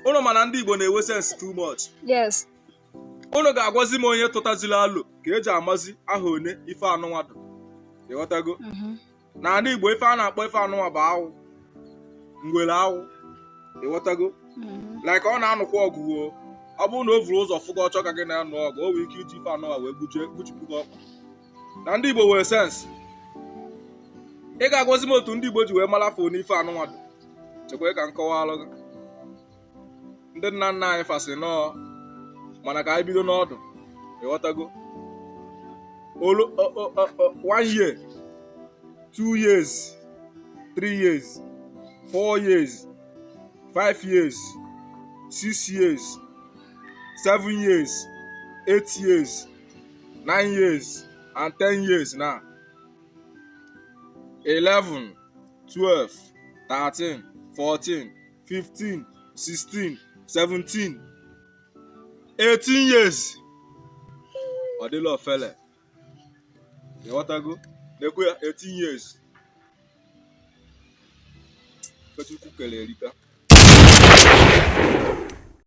Unu mana ndị Igbo na-ewe sense too much. Yes. Unu ga-agwazi m onye tụtazila alụ ka eji amazi aha one ife anụnwa dị. Ịghọtago? Na ndị Igbo ife a na-akpọ ife anụnwa bụ awụ. Ngwele awụ. Ịghọtago? Like ọ na-anụkwa ọgụ o. Ọ bụrụ na o vuru ụzọ fụga ọchọ ka gị na-anụ ọgụ, o nwere ike iji ife anụnwa wee gbuchipụ gị ọkpa. Na ndị Igbo wee sense. Ị ga-agwazi m otu ndị Igbo ji wee mara afọ n'ife anụnwa dị. Chekwa ka nkọwa alụ gị. Ndị nna nna anyị fasị nọọ mana ka anyị bido n'ọdụ. Ịghọtago? 1 year, 2 years, 3 years, 4 years, 5 years, 6 years, 7 years, 8 years, 9 years, and 10 years now. 11, 12, 13, 14, 15, 16, 17, 18 years. Ọ dịla ofele. Ịghọtago? Nekwe ya 18 years. Fechukwu kele erika.